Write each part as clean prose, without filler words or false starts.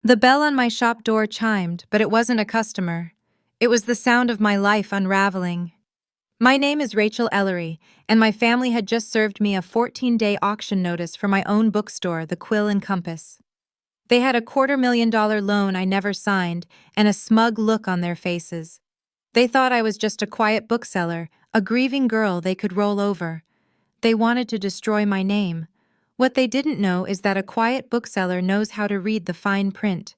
The bell on my shop door chimed, but it wasn't a customer. It was the sound of my life unraveling. My name is Rachel Ellery, and my family had just served me a 14-day auction notice for my own bookstore, the Quill and Compass. They had a $250,000 loan I never signed, and a smug look on their faces. They thought I was just a quiet bookseller, a grieving girl they could roll over. They wanted to destroy my name. What they didn't know is that a quiet bookseller knows how to read the fine print.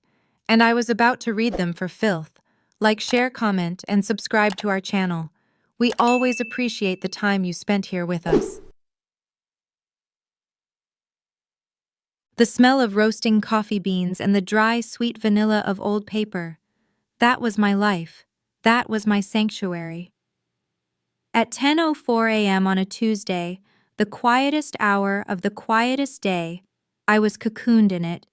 And I was about to read them for filth. Like, share, comment, and subscribe to our channel. We always appreciate the time you spent here with us. The smell of roasting coffee beans and the dry, sweet vanilla of old paper. That was my life. That was my sanctuary. At 10:04 a.m. on a Tuesday, the quietest hour of the quietest day, I was cocooned in it.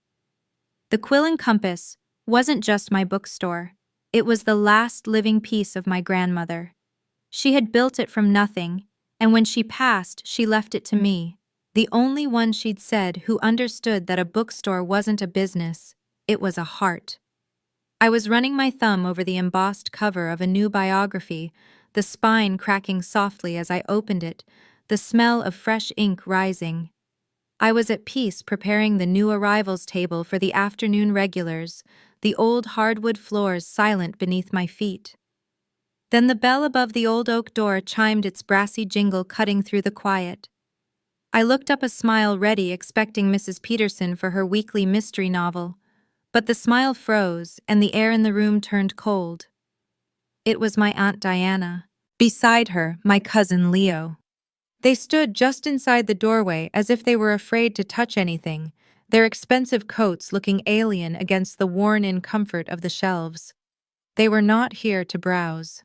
The Quill and Compass wasn't just my bookstore. It was the last living piece of my grandmother. She had built it from nothing, and when she passed, she left it to me, the only one she'd said who understood that a bookstore wasn't a business, it was a heart. I was running my thumb over the embossed cover of a new biography, the spine cracking softly as I opened it, the smell of fresh ink rising. I was at peace preparing the new arrivals table for the afternoon regulars, the old hardwood floors silent beneath my feet. Then the bell above the old oak door chimed its brassy jingle cutting through the quiet. I looked up, a smile ready, expecting Mrs. Peterson for her weekly mystery novel. But the smile froze, and the air in the room turned cold. It was my Aunt Diana. Beside her, my cousin Leo. They stood just inside the doorway as if they were afraid to touch anything, their expensive coats looking alien against the worn-in comfort of the shelves. They were not here to browse.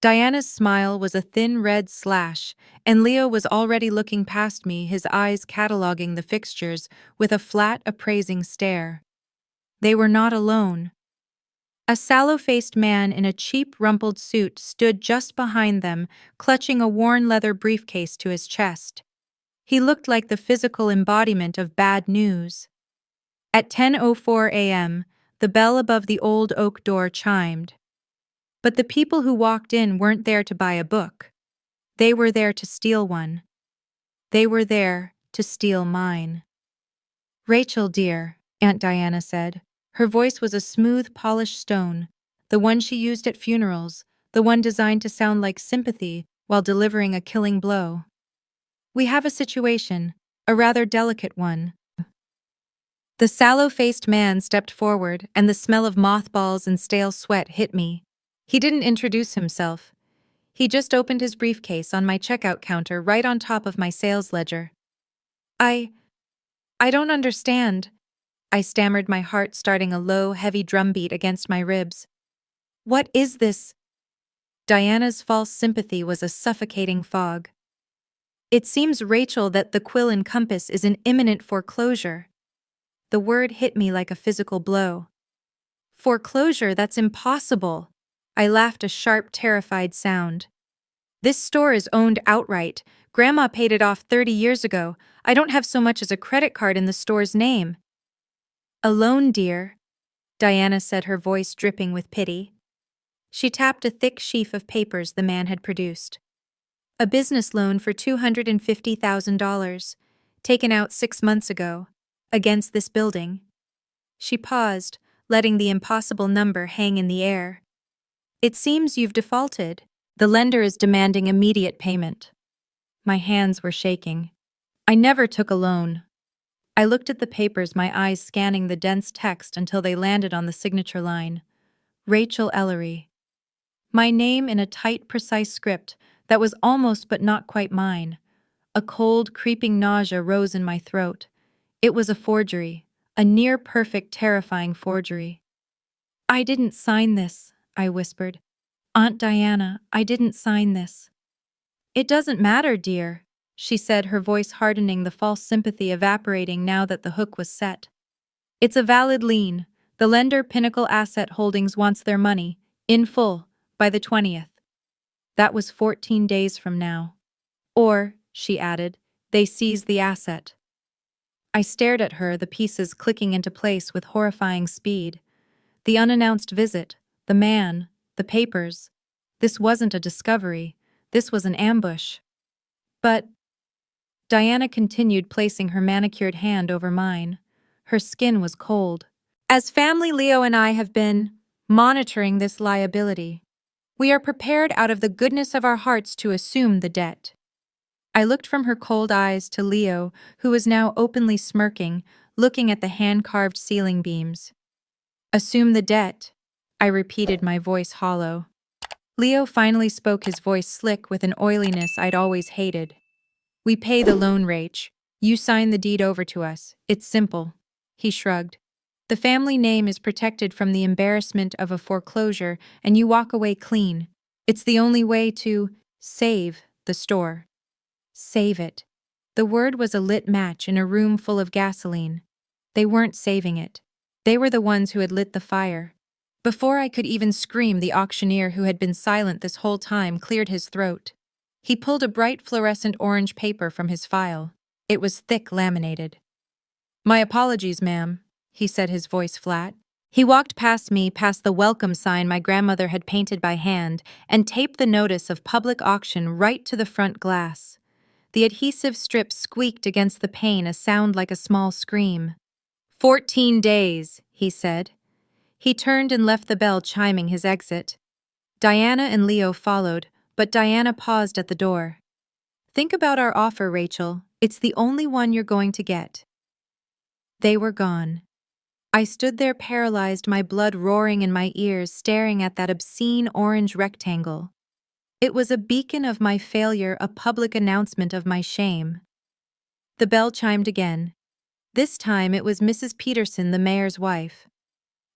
Diana's smile was a thin red slash, and Leo was already looking past me, his eyes cataloging the fixtures with a flat, appraising stare. They were not alone. A sallow-faced man in a cheap, rumpled suit stood just behind them, clutching a worn leather briefcase to his chest. He looked like the physical embodiment of bad news. At 10:04 a.m., the bell above the old oak door chimed. But the people who walked in weren't there to buy a book. They were there to steal one. They were there to steal mine. "Rachel, dear," Aunt Diana said. Her voice was a smooth, polished stone, the one she used at funerals, the one designed to sound like sympathy while delivering a killing blow. "We have a situation, a rather delicate one." The sallow-faced man stepped forward, and the smell of mothballs and stale sweat hit me. He didn't introduce himself. He just opened his briefcase on my checkout counter right on top of my sales ledger. I don't understand," I stammered, my heart starting a low, heavy drumbeat against my ribs. "What is this?" Diana's false sympathy was a suffocating fog. "It seems, Rachel, that the Quill and Compass is in imminent foreclosure." The word hit me like a physical blow. "Foreclosure? That's impossible." I laughed, a sharp, terrified sound. "This store is owned outright. Grandma paid it off 30 years ago. I don't have so much as a credit card in the store's name." "A loan, dear," Diana said, her voice dripping with pity. She tapped a thick sheaf of papers the man had produced. "A business loan for $250,000, taken out 6 months ago, against this building." She paused, letting the impossible number hang in the air. "It seems you've defaulted. The lender is demanding immediate payment." My hands were shaking. "I never took a loan." I looked at the papers, my eyes scanning the dense text until they landed on the signature line. Rachel Ellery. My name in a tight, precise script that was almost but not quite mine. A cold, creeping nausea rose in my throat. It was a forgery, a near-perfect, terrifying forgery. "I didn't sign this," I whispered. "Aunt Diana, I didn't sign this." "It doesn't matter, dear," she said, her voice hardening, the false sympathy evaporating now that the hook was set. "It's a valid lien. The lender, Pinnacle Asset Holdings, wants their money, in full, by the 20th. That was 14 days from now. Or," she added, "they seize the asset." I stared at her, the pieces clicking into place with horrifying speed. The unannounced visit, the man, the papers. This wasn't a discovery. This was an ambush. But Diana continued, placing her manicured hand over mine. Her skin was cold. As family, Leo and I have been monitoring this liability. We are prepared out of the goodness of our hearts to assume the debt. I looked from her cold eyes to Leo, who was now openly smirking, looking at the hand-carved ceiling beams. Assume the debt, I repeated, my voice hollow. Leo finally spoke, his voice slick with an oiliness I'd always hated. We pay the loan, Rach. You sign the deed over to us. It's simple. He shrugged. The family name is protected from the embarrassment of a foreclosure, and you walk away clean. It's the only way to save the store. Save it. The word was a lit match in a room full of gasoline. They weren't saving it. They were the ones who had lit the fire. Before I could even scream, the auctioneer, who had been silent this whole time, cleared his throat. He pulled a bright fluorescent orange paper from his file. It was thick, laminated. My apologies, ma'am, he said, his voice flat. He walked past me, past the welcome sign my grandmother had painted by hand, and taped the notice of public auction right to the front glass. The adhesive strip squeaked against the pane, a sound like a small scream. 14 days, he said. He turned and left, the bell chiming his exit. Diana and Leo followed, but Diana paused at the door. Think about our offer, Rachel. It's the only one you're going to get. They were gone. I stood there paralyzed, my blood roaring in my ears, staring at that obscene orange rectangle. It was a beacon of my failure, a public announcement of my shame. The bell chimed again. This time it was Mrs. Peterson, the mayor's wife.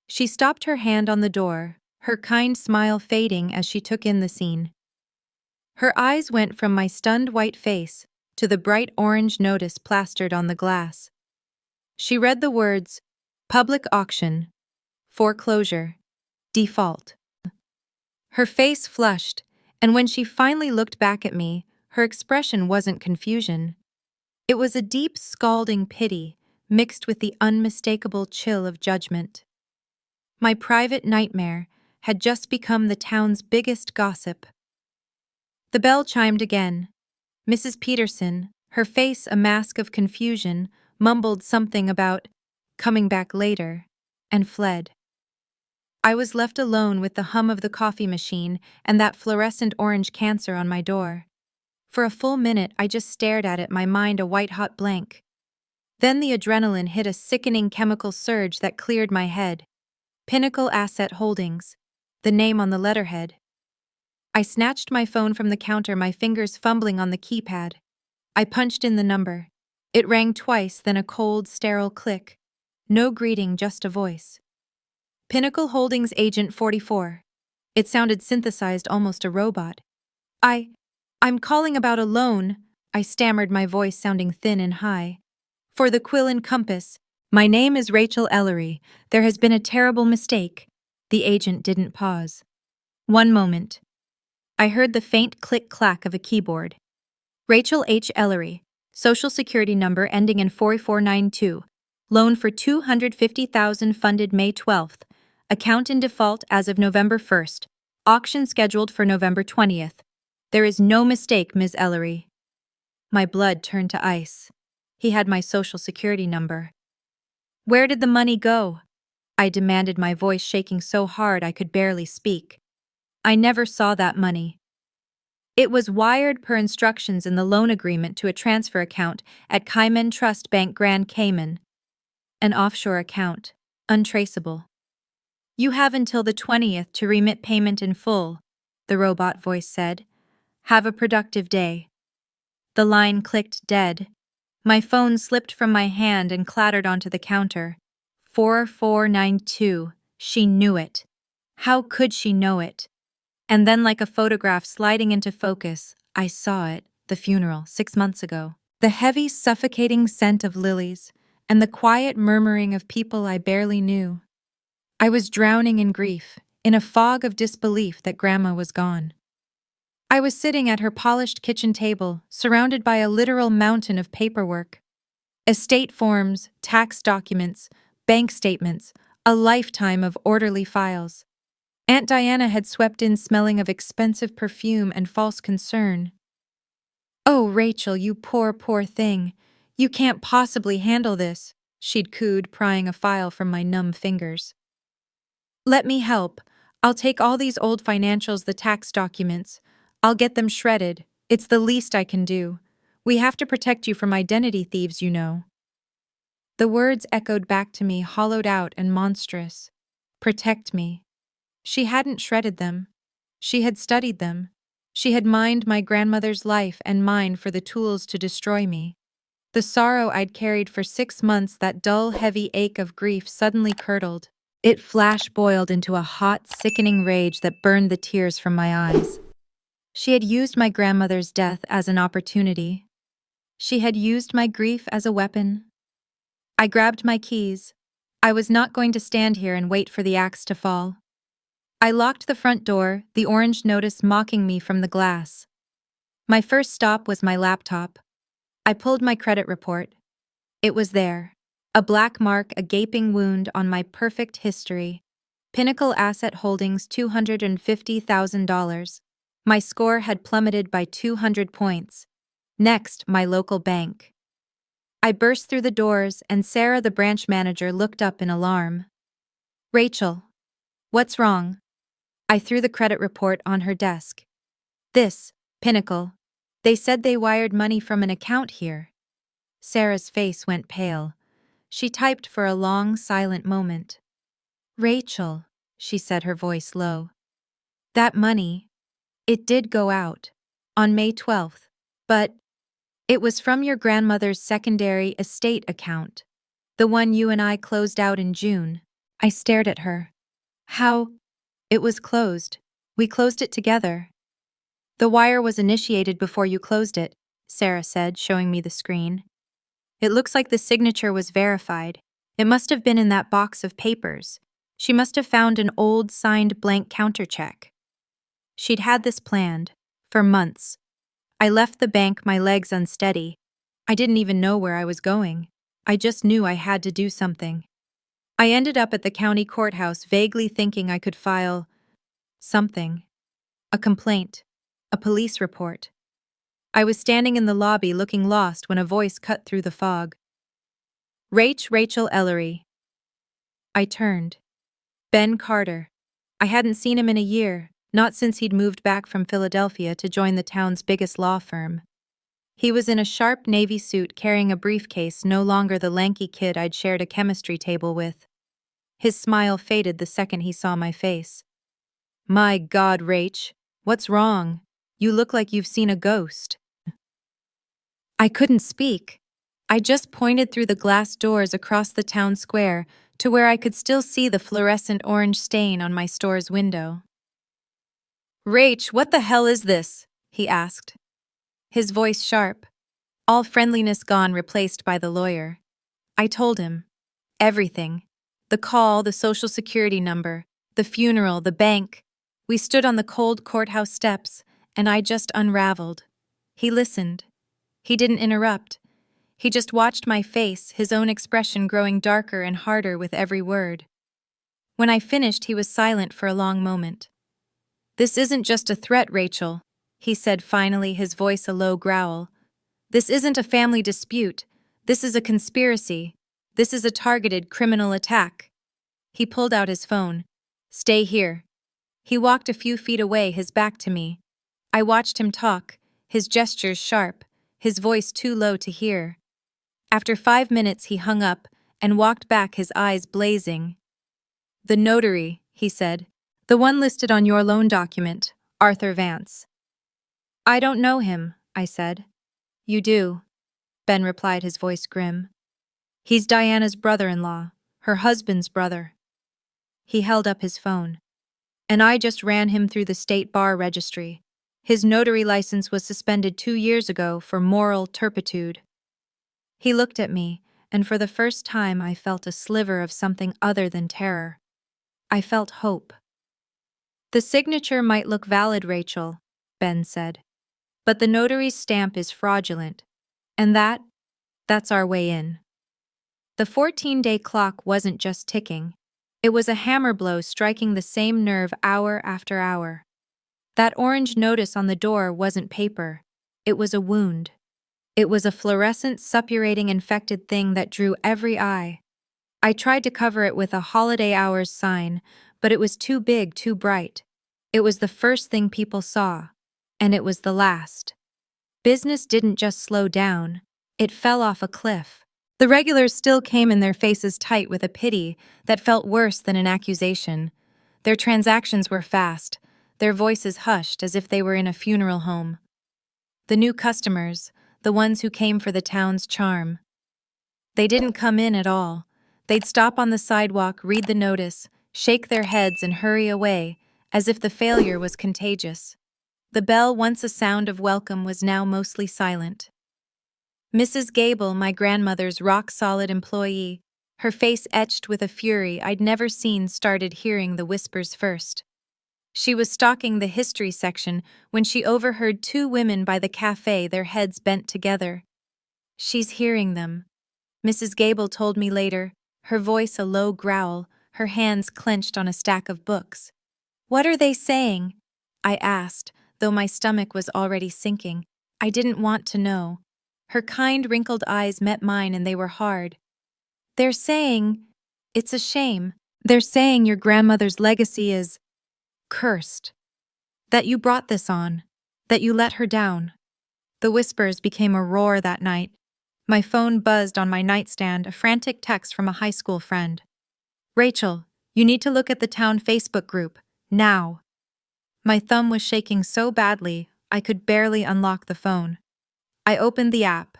She stopped, her hand on the door, her kind smile fading as she took in the scene. Her eyes went from my stunned white face to the bright orange notice plastered on the glass. She read the words, public auction, foreclosure, default. Her face flushed, and when she finally looked back at me, her expression wasn't confusion. It was a deep, scalding pity mixed with the unmistakable chill of judgment. My private nightmare had just become the town's biggest gossip. The bell chimed again. Mrs. Peterson, her face a mask of confusion, mumbled something about coming back later, and fled. I was left alone with the hum of the coffee machine and that fluorescent orange cancer on my door. For a full minute I just stared at it, my mind a white-hot blank. Then the adrenaline hit, a sickening chemical surge that cleared my head. Pinnacle Asset Holdings, the name on the letterhead. I snatched my phone from the counter, my fingers fumbling on the keypad. I punched in the number. It rang twice, then a cold, sterile click. No greeting, just a voice. Pinnacle Holdings Agent 44. It sounded synthesized, almost a robot. I'm calling about a loan, I stammered, my voice sounding thin and high. For the Quill and Compass. My name is Rachel Ellery. There has been a terrible mistake. The agent didn't pause. One moment. I heard the faint click-clack of a keyboard. Rachel H. Ellery, Social Security number ending in 4492. Loan for $250,000 funded May 12th. Account in default as of November 1st. Auction scheduled for November 20th. There is no mistake, Ms. Ellery. My blood turned to ice. He had my Social Security number. Where did the money go? I demanded, my voice shaking so hard I could barely speak. I never saw that money. It was wired per instructions in the loan agreement to a transfer account at Cayman Trust Bank, Grand Cayman. An offshore account, untraceable. You have until the 20th to remit payment in full, the robot voice said. Have a productive day. The line clicked dead. My phone slipped from my hand and clattered onto the counter. 4492. She knew it. How could she know it? And then, like a photograph sliding into focus, I saw it, the funeral, 6 months ago. The heavy, suffocating scent of lilies, and the quiet murmuring of people I barely knew. I was drowning in grief, in a fog of disbelief that Grandma was gone. I was sitting at her polished kitchen table, surrounded by a literal mountain of paperwork. Estate forms, tax documents, bank statements, a lifetime of orderly files. Aunt Diana had swept in smelling of expensive perfume and false concern. "Oh, Rachel, you poor, poor thing. You can't possibly handle this," she'd cooed, prying a file from my numb fingers. "Let me help. I'll take all these old financials, the tax documents. I'll get them shredded. It's the least I can do. We have to protect you from identity thieves, you know." The words echoed back to me, hollowed out and monstrous. Protect me. She hadn't shredded them. She had studied them. She had mined my grandmother's life and mine for the tools to destroy me. The sorrow I'd carried for 6 months, that dull, heavy ache of grief, suddenly curdled. It flash-boiled into a hot, sickening rage that burned the tears from my eyes. She had used my grandmother's death as an opportunity. She had used my grief as a weapon. I grabbed my keys. I was not going to stand here and wait for the axe to fall. I locked the front door, the orange notice mocking me from the glass. My first stop was my laptop. I pulled my credit report. It was there. A black mark, a gaping wound on my perfect history. Pinnacle Asset Holdings, $250,000. My score had plummeted by 200 points. Next, my local bank. I burst through the doors, and Sarah, the branch manager, looked up in alarm. "Rachel, what's wrong?" I threw the credit report on her desk. "This, Pinnacle. They said they wired money from an account here." Sarah's face went pale. She typed for a long, silent moment. "Rachel," she said, her voice low. "That money, it did go out. On May 12th. But it was from your grandmother's secondary estate account. The one you and I closed out in June." I stared at her. "How?" "It was closed. We closed it together." "The wire was initiated before you closed it," Sarah said, showing me the screen. "It looks like the signature was verified. It must have been in that box of papers. She must have found an old signed blank countercheck." She'd had this planned. For months. I left the bank, my legs unsteady. I didn't even know where I was going. I just knew I had to do something. I ended up at the county courthouse, vaguely thinking I could file something. A complaint. A police report. I was standing in the lobby looking lost when a voice cut through the fog. Rachel Ellery." I turned. Ben Carter. I hadn't seen him in a year, not since he'd moved back from Philadelphia to join the town's biggest law firm. He was in a sharp navy suit, carrying a briefcase, no longer the lanky kid I'd shared a chemistry table with. His smile faded the second he saw my face. "My God, Rach, what's wrong? You look like you've seen a ghost." I couldn't speak. I just pointed through the glass doors across the town square to where I could still see the fluorescent orange stain on my store's window. "Rach, what the hell is this?" he asked. His voice sharp, all friendliness gone, replaced by the lawyer. I told him. Everything. The call, the social security number, the funeral, the bank. We stood on the cold courthouse steps, and I just unraveled. He listened. He didn't interrupt. He just watched my face, his own expression growing darker and harder with every word. When I finished, he was silent for a long moment. "This isn't just a threat, Rachel," he said finally, his voice a low growl. "This isn't a family dispute. This is a conspiracy. This is a targeted criminal attack." He pulled out his phone. "Stay here." He walked a few feet away, his back to me. I watched him talk, his gestures sharp, his voice too low to hear. After 5 minutes, he hung up and walked back, his eyes blazing. "The notary," he said. "The one listed on your loan document, Arthur Vance." "I don't know him," I said. "You do," Ben replied, his voice grim. "He's Diana's brother-in-law, her husband's brother." He held up his phone. "And I just ran him through the state bar registry. His notary license was suspended 2 years ago for moral turpitude." He looked at me, and for the first time I felt a sliver of something other than terror. I felt hope. "The signature might look valid, Rachel," Ben said, "but the notary's stamp is fraudulent. And that That's our way in. The 14-day clock wasn't just ticking. It was a hammer blow striking the same nerve hour after hour. That orange notice on the door wasn't paper. It was a wound. It was a fluorescent, suppurating, infected thing that drew every eye. I tried to cover it with a holiday hours sign, but it was too big, too bright. It was the first thing people saw, and it was the last. Business didn't just slow down, it fell off a cliff. The regulars still came in their faces tight with a pity that felt worse than an accusation. Their transactions were fast, their voices hushed as if they were in a funeral home. The new customers, the ones who came for the town's charm. They didn't come in at all. They'd stop on the sidewalk, read the notice, shake their heads and hurry away, as if the failure was contagious. The bell, once a sound of welcome, was now mostly silent. Mrs. Gable, my grandmother's rock-solid employee, her face etched with a fury I'd never seen, started hearing the whispers first. She was stalking the history section when she overheard two women by the cafe, their heads bent together. "She's hearing them," Mrs. Gable told me later, her voice a low growl, her hands clenched on a stack of books. "What are they saying?" I asked, though my stomach was already sinking. I didn't want to know. Her kind, wrinkled eyes met mine and they were hard. "They're saying, it's a shame. They're saying your grandmother's legacy is cursed. That you brought this on. That you let her down." The whispers became a roar that night. My phone buzzed on my nightstand, a frantic text from a high school friend. "Rachel, you need to look at the town Facebook group, now." My thumb was shaking so badly, I could barely unlock the phone. I opened the app.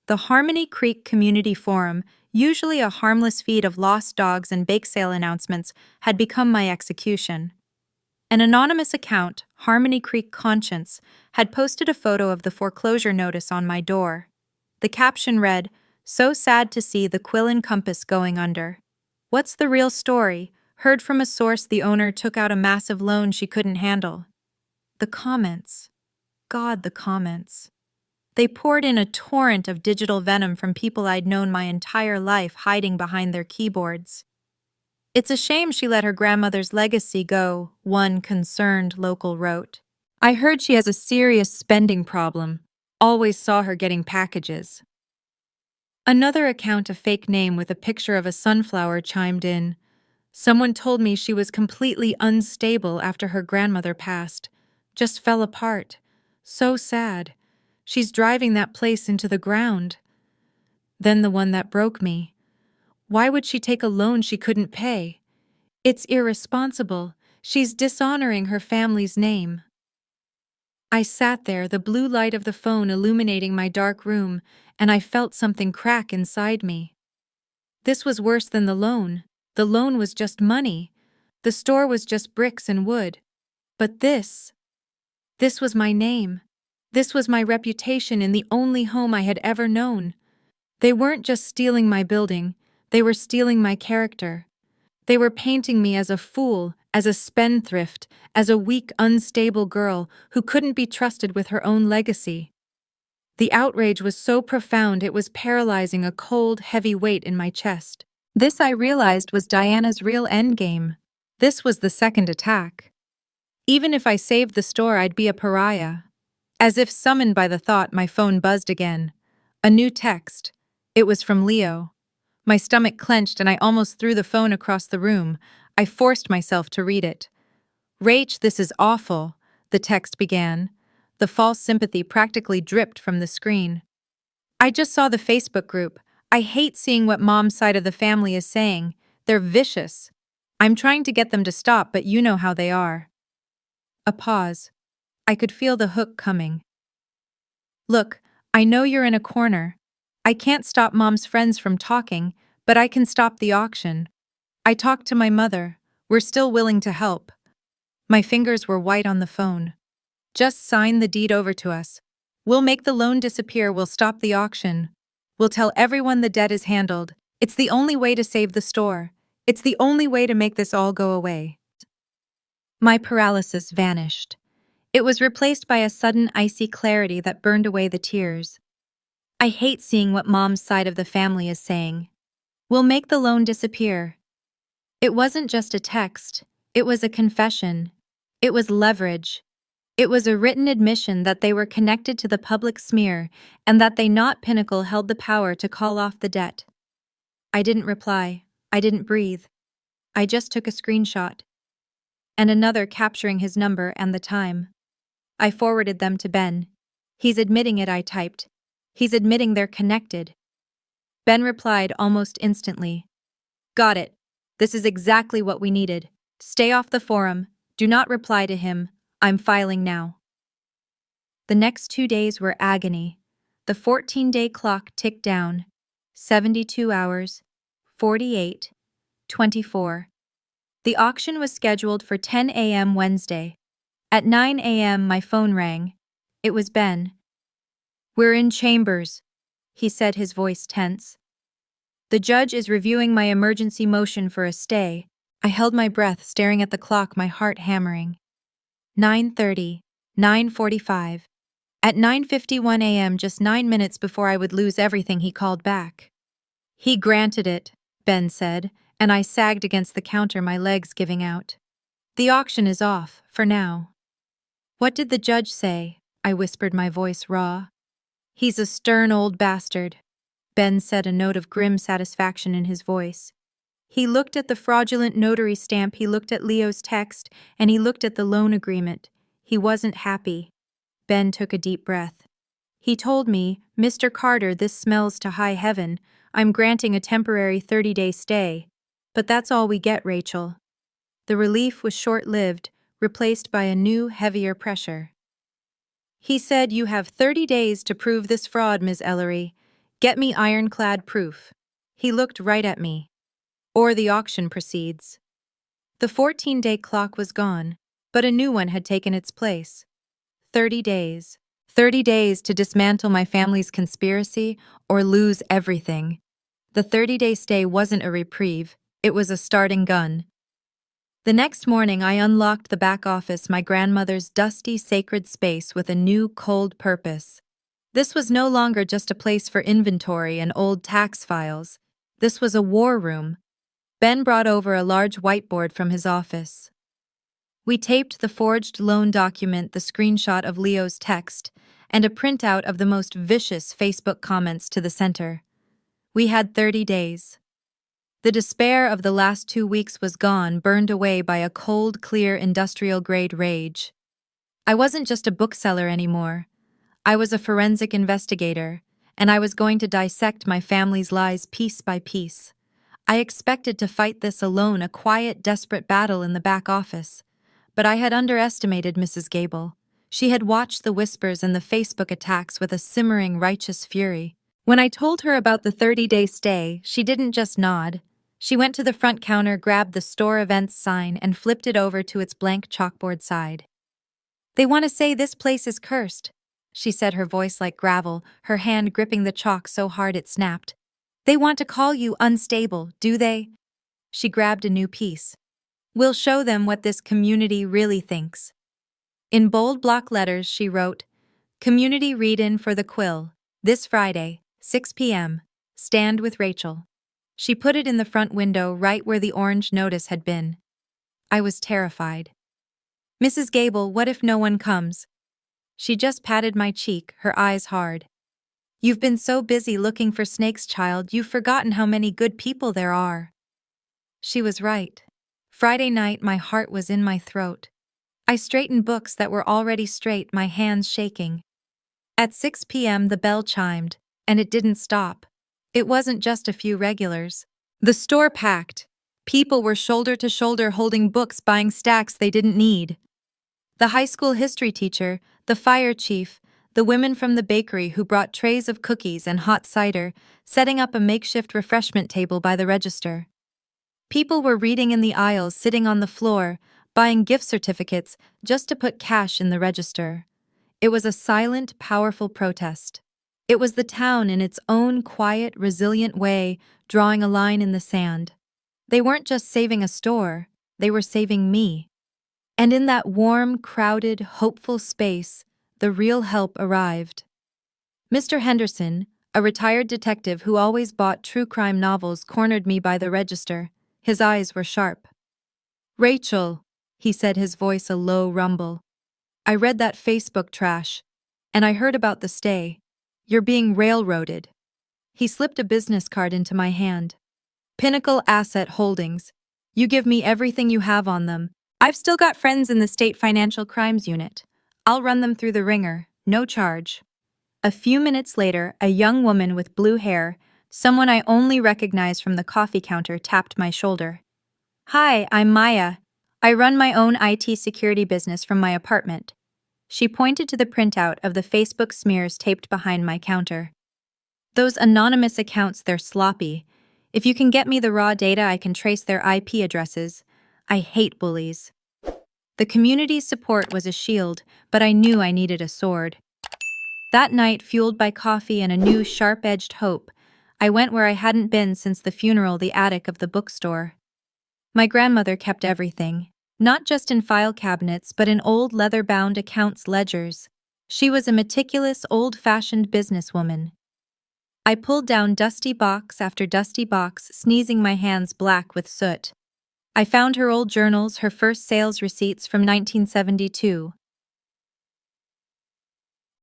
The Harmony Creek Community Forum, usually a harmless feed of lost dogs and bake sale announcements, had become my execution. An anonymous account, Harmony Creek Conscience, had posted a photo of the foreclosure notice on my door. The caption read, "So sad to see the Quill & Compass going under. What's the real story? Heard from a source the owner took out a massive loan she couldn't handle." The comments. God, the comments. They poured in a torrent of digital venom from people I'd known my entire life, hiding behind their keyboards. "It's a shame she let her grandmother's legacy go," one concerned local wrote. "I heard she has a serious spending problem. Always saw her getting packages." Another account, a fake name with a picture of a sunflower, chimed in. "Someone told me she was completely unstable after her grandmother passed. Just fell apart. So sad. She's driving that place into the ground." Then the one that broke me. "Why would she take a loan she couldn't pay? It's irresponsible. She's dishonoring her family's name." I sat there, the blue light of the phone illuminating my dark room, and I felt something crack inside me. This was worse than the loan. The loan was just money. The store was just bricks and wood. But this was my name. This was my reputation in the only home I had ever known. They weren't just stealing my building, they were stealing my character. They were painting me as a fool, as a spendthrift, as a weak, unstable girl who couldn't be trusted with her own legacy. The outrage was so profound it was paralyzing, a cold, heavy weight in my chest. This, I realized, was Diana's real endgame. This was the second attack. Even if I saved the store, I'd be a pariah. As if summoned by the thought, my phone buzzed again. A new text. It was from Leo. My stomach clenched and I almost threw the phone across the room. I forced myself to read it. "Rach, this is awful," the text began. The false sympathy practically dripped from the screen. "I just saw the Facebook group. I hate seeing what Mom's side of the family is saying. They're vicious. I'm trying to get them to stop, but you know how they are." A pause. I could feel the hook coming. "Look, I know you're in a corner. I can't stop Mom's friends from talking, but I can stop the auction. I talked to my mother. We're still willing to help." My fingers were white on the phone. "Just sign the deed over to us. We'll make the loan disappear, we'll stop the auction. We'll tell everyone the debt is handled. It's the only way to save the store. It's the only way to make this all go away." My paralysis vanished. It was replaced by a sudden icy clarity that burned away the tears. I hate seeing what Mom's side of the family is saying. We'll make the loan disappear. It wasn't just a text, it was a confession. It was leverage. It was a written admission that they were connected to the public smear and that they, not Pinnacle, held the power to call off the debt. I didn't reply. I didn't breathe. I just took a screenshot. And another capturing his number and the time. I forwarded them to Ben. He's admitting it, I typed. He's admitting they're connected. Ben replied almost instantly. Got it. This is exactly what we needed. Stay off the forum. Do not reply to him. I'm filing now. The next 2 days were agony. The 14-day clock ticked down. 72 hours, 48, 24. The auction was scheduled for 10 a.m. Wednesday. At 9 a.m. my phone rang. It was Ben. We're in chambers, he said, his voice tense. The judge is reviewing my emergency motion for a stay. I held my breath, staring at the clock, my heart hammering. 9:30, 9:45. At 9:51 a.m., just 9 minutes before I would lose everything, he called back. He granted it, Ben said, and I sagged against the counter, my legs giving out. The auction is off, for now. What did the judge say? I whispered, my voice raw. He's a stern old bastard, Ben said, a note of grim satisfaction in his voice. He looked at the fraudulent notary stamp, he looked at Leo's text, and he looked at the loan agreement. He wasn't happy. Ben took a deep breath. He told me, Mr. Carter, this smells to high heaven. I'm granting a temporary 30-day stay. But that's all we get, Rachel. The relief was short-lived, replaced by a new, heavier pressure. He said, you have 30 days to prove this fraud, Ms. Ellery. Get me ironclad proof. He looked right at me. Or the auction proceeds. The 14-day clock was gone, but a new one had taken its place. 30 days. 30 days to dismantle my family's conspiracy or lose everything. The 30-day stay wasn't a reprieve, it was a starting gun. The next morning I unlocked the back office, my grandmother's dusty, sacred space, with a new, cold purpose. This was no longer just a place for inventory and old tax files. This was a war room. Ben brought over a large whiteboard from his office. We taped the forged loan document, the screenshot of Leo's text, and a printout of the most vicious Facebook comments to the center. We had 30 days. The despair of the last 2 weeks was gone, burned away by a cold, clear, industrial-grade rage. I wasn't just a bookseller anymore. I was a forensic investigator, and I was going to dissect my family's lies piece by piece. I expected to fight this alone, a quiet, desperate battle in the back office. But I had underestimated Mrs. Gable. She had watched the whispers and the Facebook attacks with a simmering, righteous fury. When I told her about the 30-day stay, she didn't just nod. She went to the front counter, grabbed the store events sign, and flipped it over to its blank chalkboard side. They want to say this place is cursed, she said, her voice like gravel, her hand gripping the chalk so hard it snapped. They want to call you unstable, do they? She grabbed a new piece. We'll show them what this community really thinks. In bold block letters she wrote, Community read-in for the Quill, this Friday, 6 p.m., stand with Rachel. She put it in the front window right where the orange notice had been. I was terrified. Mrs. Gable, what if no one comes? She just patted my cheek, her eyes hard. You've been so busy looking for snakes, child, you've forgotten how many good people there are. She was right. Friday night, my heart was in my throat. I straightened books that were already straight, my hands shaking. At 6 p.m. the bell chimed, and it didn't stop. It wasn't just a few regulars. The store packed. People were shoulder to shoulder holding books, buying stacks they didn't need. The high school history teacher, the fire chief, the women from the bakery who brought trays of cookies and hot cider, setting up a makeshift refreshment table by the register. People were reading in the aisles, sitting on the floor, buying gift certificates just to put cash in the register. It was a silent, powerful protest. It was the town in its own quiet, resilient way, drawing a line in the sand. They weren't just saving a store, they were saving me. And in that warm, crowded, hopeful space, the real help arrived. Mr. Henderson, A retired detective who always bought true crime novels cornered me by the register. His eyes were sharp. "Rachel," he said, his voice a low rumble. "I read that Facebook trash, and I heard about the stay. You're being railroaded." He slipped a business card into my hand. "Pinnacle Asset Holdings. You give me everything you have on them. I've still got friends in the State Financial Crimes Unit. I'll run them through the ringer, no charge." A few minutes later, a young woman with blue hair, someone I only recognized from the coffee counter, tapped my shoulder. "Hi, I'm Maya. I run my own IT security business from my apartment." She pointed to the printout of the Facebook smears taped behind my counter. "Those anonymous accounts, they're sloppy. If you can get me the raw data, I can trace their IP addresses. I hate bullies." The community's support was a shield, but I knew I needed a sword. That night, fueled by coffee and a new sharp-edged hope, I went where I hadn't been since the funeral, the attic of the bookstore. My grandmother kept everything, not just in file cabinets but in old leather-bound accounts ledgers. She was a meticulous, old-fashioned businesswoman. I pulled down dusty box after dusty box, sneezing my hands black with soot. I found her old journals, her first sales receipts from 1972.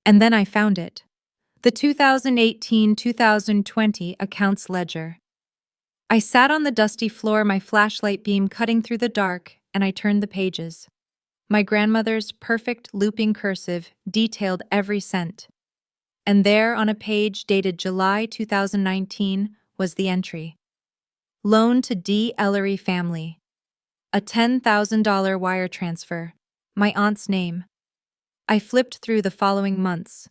And then I found it. The 2018-2020 accounts ledger. I sat on the dusty floor, my flashlight beam cutting through the dark, and I turned the pages. My grandmother's perfect looping cursive detailed every cent. And there, on a page dated July 2019, was the entry. Loan to D. Ellery family. A $10,000 wire transfer. My aunt's name. I flipped through the following months.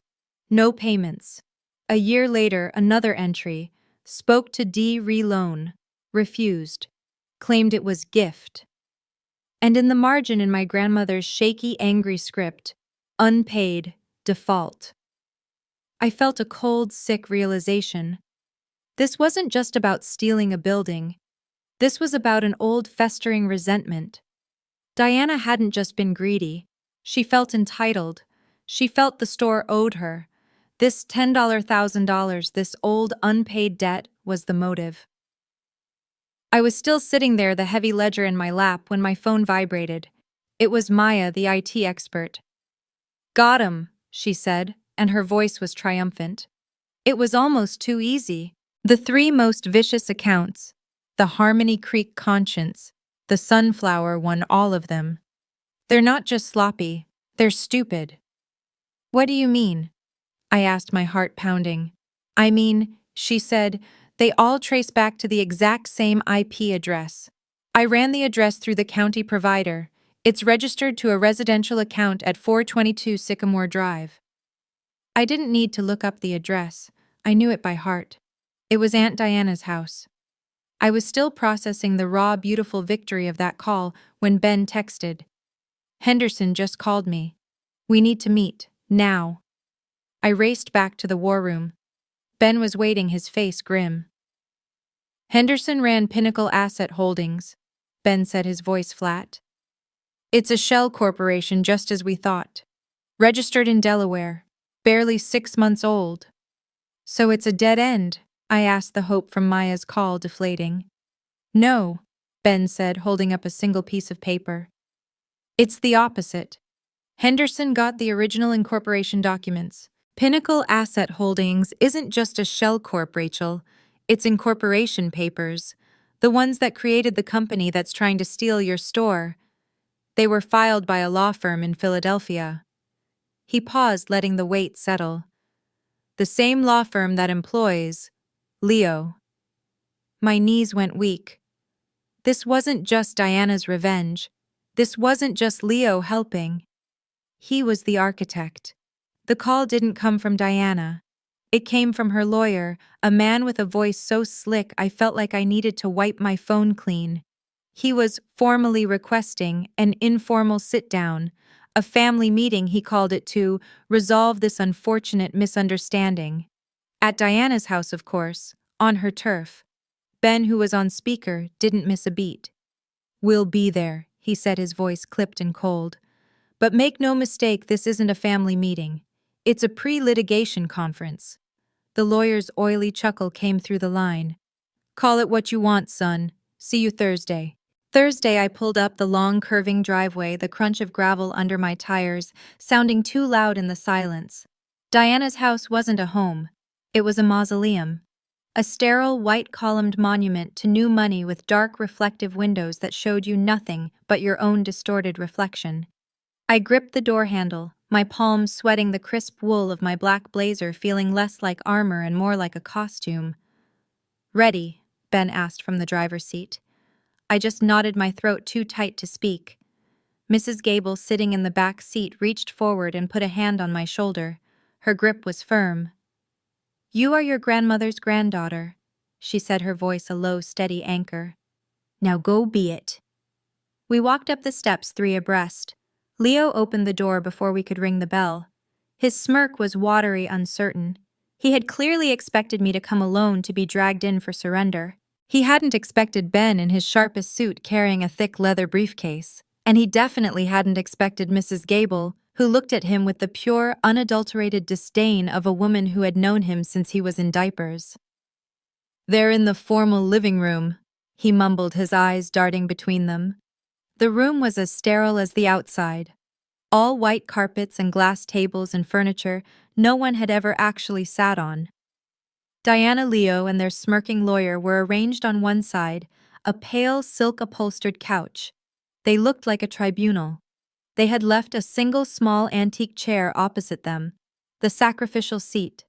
No payments. A year later, another entry. Spoke to D. Re-loan. Refused. Claimed it was gift. And in the margin, in my grandmother's shaky, angry script, unpaid, default. I felt a cold, sick realization. This wasn't just about stealing a building. This was about an old, festering resentment. Diana hadn't just been greedy. She felt entitled. She felt the store owed her. This $10,000, this old, unpaid debt, was the motive. I was still sitting there, the heavy ledger in my lap, when my phone vibrated. It was Maya, the IT expert. "Got 'em," she said, and her voice was triumphant. It was almost too easy. The three most vicious accounts, the Harmony Creek Conscience, the Sunflower one, all of them. They're not just sloppy, they're stupid. "What do you mean?" I asked, my heart pounding. "I mean," she said, "they all trace back to the exact same IP address. I ran the address through the county provider. It's registered to a residential account at 422 Sycamore Drive." I didn't need to look up the address. I knew it by heart. It was Aunt Diana's house. I was still processing the raw, beautiful victory of that call when Ben texted. "Henderson just called me. We need to meet, now." I raced back to the war room. Ben was waiting, his face grim. "Henderson ran Pinnacle Asset Holdings," Ben said, his voice flat. "It's a shell corporation, just as we thought. Registered in Delaware. Barely 6 months old." "So it's a dead end?" I asked, the hope from Maya's call deflating. "No," Ben said, holding up a single piece of paper. "It's the opposite. Henderson got the original incorporation documents. Pinnacle Asset Holdings isn't just a shell corp, Rachel. It's incorporation papers. The ones that created the company that's trying to steal your store. They were filed by a law firm in Philadelphia." He paused, letting the weight settle. "The same law firm that employs Leo." My knees went weak. This wasn't just Diana's revenge. This wasn't just Leo helping. He was the architect. The call didn't come from Diana. It came from her lawyer, a man with a voice so slick I felt like I needed to wipe my phone clean. He was formally requesting an informal sit-down, a family meeting he called it, to resolve this unfortunate misunderstanding. At Diana's house, of course, on her turf. Ben, who was on speaker, didn't miss a beat. "We'll be there," he said, his voice clipped and cold. "But make no mistake, this isn't a family meeting. It's a pre-litigation conference. The lawyer's oily chuckle came through the line. Call it what you want, son. See you Thursday. Thursday, I pulled up the long, curving driveway, the crunch of gravel under my tires, sounding too loud in the silence. Diana's house wasn't a home. It was a mausoleum. A sterile, white-columned monument to new money with dark, reflective windows that showed you nothing but your own distorted reflection. I gripped the door handle, my palms sweating the crisp wool of my black blazer, feeling less like armor and more like a costume. Ready? Ben asked from the driver's seat. I just knotted my throat too tight to speak. Mrs. Gable, sitting in the back seat, reached forward and put a hand on my shoulder. Her grip was firm. You are your grandmother's granddaughter, she said, her voice a low, steady anchor. Now go be it. We walked up the steps 3 abreast. Leo opened the door before we could ring the bell. His smirk was watery, uncertain. He had clearly expected me to come alone to be dragged in for surrender. He hadn't expected Ben in his sharpest suit carrying a thick leather briefcase. And he definitely hadn't expected Mrs. Gable, who looked at him with the pure, unadulterated disdain of a woman who had known him since he was in diapers. They're in the formal living room, he mumbled, his eyes darting between them. The room was as sterile as the outside. All white carpets and glass tables and furniture no one had ever actually sat on. Diana, Leo, and their smirking lawyer were arranged on one side, a pale, silk-upholstered couch. They looked like a tribunal. They had left a single small antique chair opposite them, the sacrificial seat.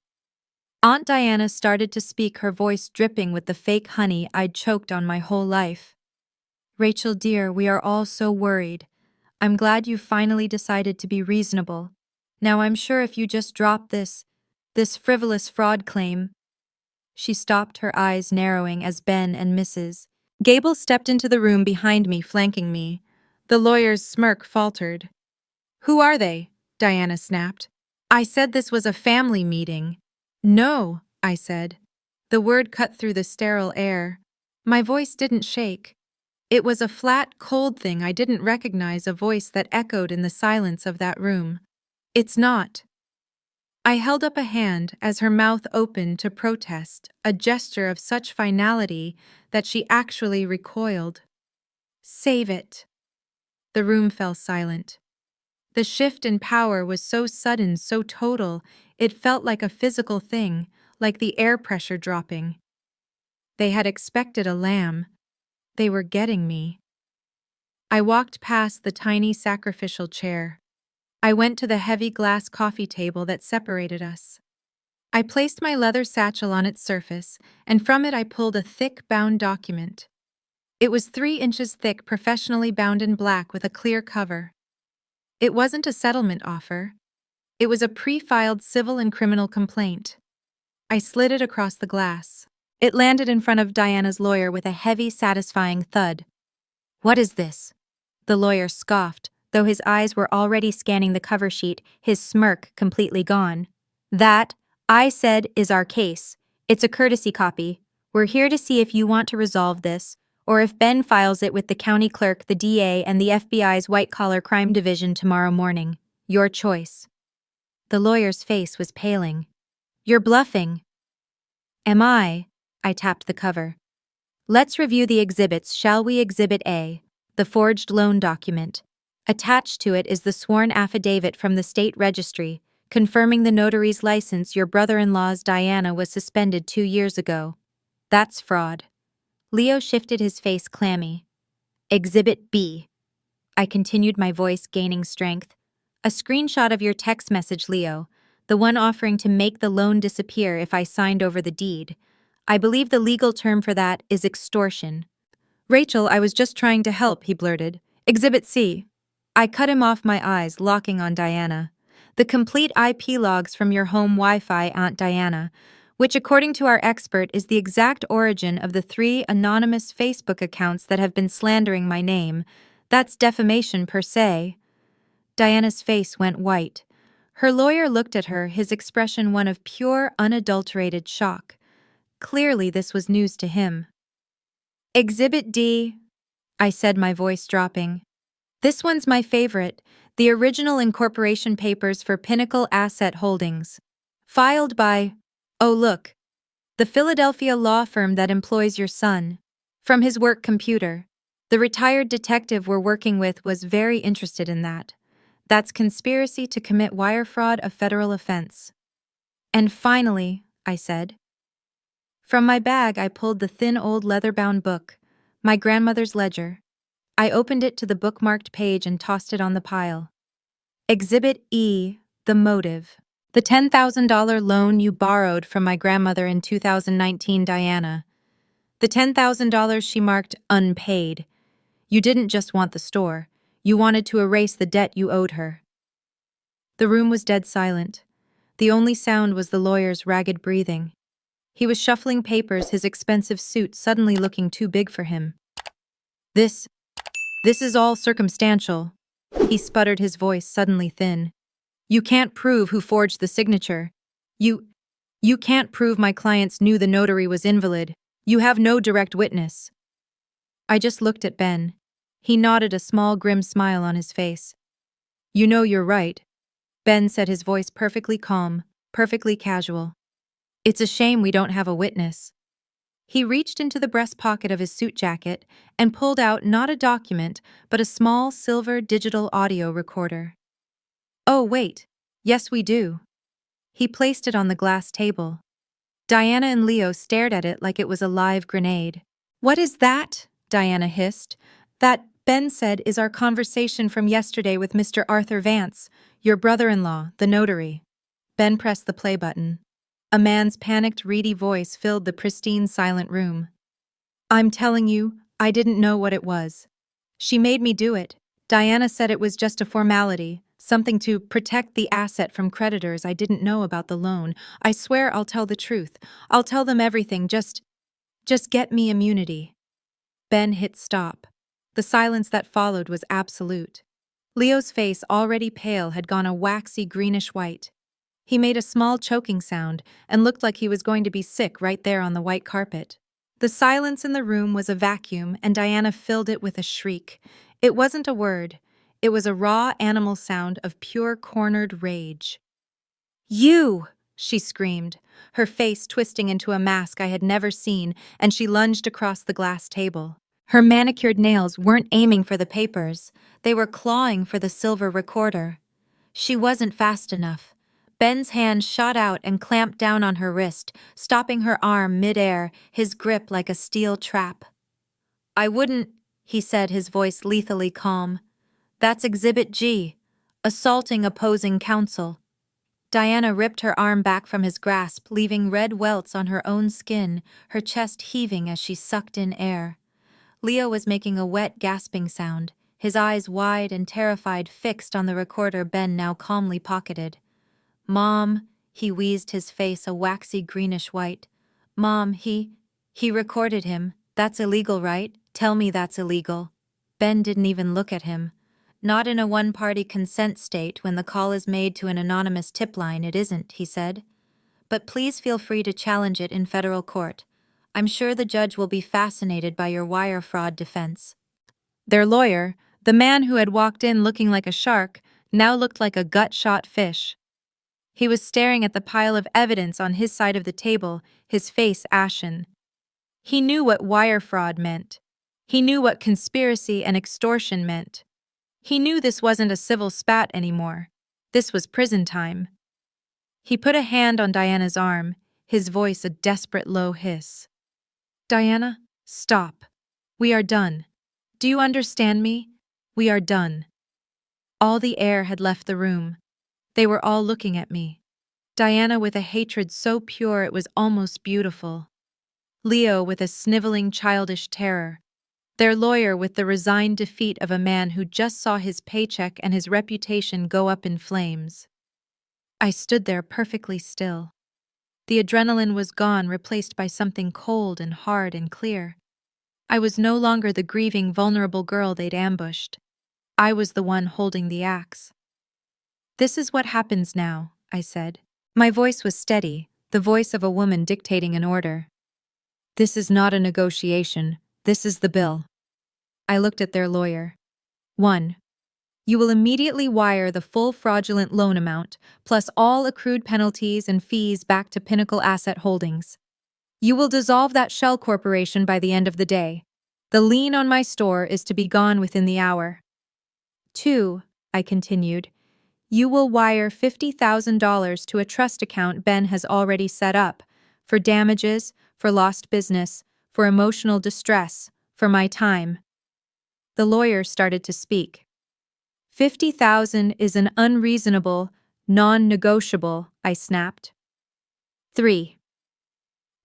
Aunt Diana started to speak, her voice dripping with the fake honey I'd choked on my whole life. Rachel, dear, we are all so worried. I'm glad you finally decided to be reasonable. Now I'm sure if you just drop this frivolous fraud claim. She stopped, her eyes narrowing as Ben and Mrs. Gable stepped into the room behind me, flanking me. The lawyer's smirk faltered. Who are they? Diana snapped. I said this was a family meeting. No, I said. The word cut through the sterile air. My voice didn't shake. It was a flat, cold thing I didn't recognize, a voice that echoed in the silence of that room. It's not. I held up a hand as her mouth opened to protest, a gesture of such finality that she actually recoiled. Save it. The room fell silent. The shift in power was so sudden, so total, it felt like a physical thing, like the air pressure dropping. They had expected a lamb. They were getting me. I walked past the tiny sacrificial chair. I went to the heavy glass coffee table that separated us. I placed my leather satchel on its surface, and from it I pulled a thick, bound document. It was 3 inches thick, professionally bound in black with a clear cover. It wasn't a settlement offer. It was a pre-filed civil and criminal complaint. I slid it across the glass. It landed in front of Diana's lawyer with a heavy, satisfying thud. What is this? The lawyer scoffed, though his eyes were already scanning the cover sheet, his smirk completely gone. That, I said, is our case. It's a courtesy copy. We're here to see if you want to resolve this, or if Ben files it with the county clerk, the DA, and the FBI's white-collar crime division tomorrow morning. Your choice. The lawyer's face was paling. You're bluffing. Am I? I tapped the cover. Let's review the exhibits, shall we? Exhibit A, the forged loan document. Attached to it is the sworn affidavit from the state registry, confirming the notary's license your brother-in-law's Diana was suspended 2 years ago. That's fraud. Leo shifted, his face clammy. Exhibit B. I continued, my voice gaining strength. A screenshot of your text message, Leo, the one offering to make the loan disappear if I signed over the deed. I believe the legal term for that is extortion. Rachel, I was just trying to help, he blurted. Exhibit C. I cut him off, my eyes locking on Diana. The complete IP logs from your home Wi-Fi, Aunt Diana, which according to our expert is the exact origin of the 3 anonymous Facebook accounts that have been slandering my name. That's defamation per se. Diana's face went white. Her lawyer looked at her, his expression one of pure, unadulterated shock. Clearly this was news to him. Exhibit D, I said, my voice dropping. This one's my favorite, the original incorporation papers for Pinnacle Asset Holdings. Filed by... Oh, look. The Philadelphia law firm that employs your son. From his work computer. The retired detective we're working with was very interested in that. That's conspiracy to commit wire fraud, a federal offense. And finally, I said. From my bag, I pulled the thin old leather-bound book, my grandmother's ledger. I opened it to the bookmarked page and tossed it on the pile. Exhibit E, the motive. The $10,000 loan you borrowed from my grandmother in 2019, Diana. The $10,000 she marked unpaid. You didn't just want the store. You wanted to erase the debt you owed her. The room was dead silent. The only sound was the lawyer's ragged breathing. He was shuffling papers, his expensive suit suddenly looking too big for him. This is all circumstantial. He sputtered, his voice suddenly thin. You can't prove who forged the signature. You can't prove my clients knew the notary was invalid. You have no direct witness. I just looked at Ben. He nodded, a small grim smile on his face. You know you're right, Ben said, his voice perfectly calm, perfectly casual. It's a shame we don't have a witness. He reached into the breast pocket of his suit jacket and pulled out not a document, but a small silver digital audio recorder. Oh, wait. Yes, we do. He placed it on the glass table. Diana and Leo stared at it like it was a live grenade. What is that? Diana hissed. That, Ben said, is our conversation from yesterday with Mr. Arthur Vance, your brother-in-law, the notary. Ben pressed the play button. A man's panicked, reedy voice filled the pristine, silent room. I'm telling you, I didn't know what it was. She made me do it. Diana said it was just a formality, something to protect the asset from creditors. I didn't know about the loan. I swear I'll tell the truth. I'll tell them everything, just get me immunity. Ben hit stop. The silence that followed was absolute. Leo's face, already pale, had gone a waxy greenish white. He made a small choking sound and looked like he was going to be sick right there on the white carpet. The silence in the room was a vacuum, and Diana filled it with a shriek. It wasn't a word. It was a raw animal sound of pure cornered rage. You! She screamed, her face twisting into a mask I had never seen, and she lunged across the glass table. Her manicured nails weren't aiming for the papers. They were clawing for the silver recorder. She wasn't fast enough. Ben's hand shot out and clamped down on her wrist, stopping her arm mid-air, his grip like a steel trap. I wouldn't, he said, his voice lethally calm. That's Exhibit G, assaulting opposing counsel. Diana ripped her arm back from his grasp, leaving red welts on her own skin, her chest heaving as she sucked in air. Leo was making a wet, gasping sound, his eyes wide and terrified, fixed on the recorder Ben now calmly pocketed. Mom, he wheezed, his face a waxy greenish white. Mom, he recorded him. That's illegal, right? Tell me that's illegal. Ben didn't even look at him. Not in a one-party consent state. When the call is made to an anonymous tip line, it isn't, he said. But please feel free to challenge it in federal court. I'm sure the judge will be fascinated by your wire fraud defense. Their lawyer, the man who had walked in looking like a shark, now looked like a gut-shot fish. He was staring at the pile of evidence on his side of the table, his face ashen. He knew what wire fraud meant. He knew what conspiracy and extortion meant. He knew this wasn't a civil spat anymore. This was prison time. He put a hand on Diana's arm, his voice a desperate low hiss. Diana, stop. We are done. Do you understand me? We are done. All the air had left the room. They were all looking at me. Diana with a hatred so pure it was almost beautiful. Leo with a sniveling childish terror. Their lawyer with the resigned defeat of a man who just saw his paycheck and his reputation go up in flames. I stood there perfectly still. The adrenaline was gone, replaced by something cold and hard and clear. I was no longer the grieving, vulnerable girl they'd ambushed. I was the one holding the axe. This is what happens now, I said. My voice was steady, the voice of a woman dictating an order. This is not a negotiation. This is the bill. I looked at their lawyer. 1. You will immediately wire the full fraudulent loan amount, plus all accrued penalties and fees back to Pinnacle Asset Holdings. You will dissolve that shell corporation by the end of the day. The lien on my store is to be gone within the hour. 2, I continued. You will wire $50,000 to a trust account Ben has already set up, for damages, for lost business, for emotional distress, for my time. The lawyer started to speak. 50,000 is an unreasonable, non-negotiable, I snapped. 3.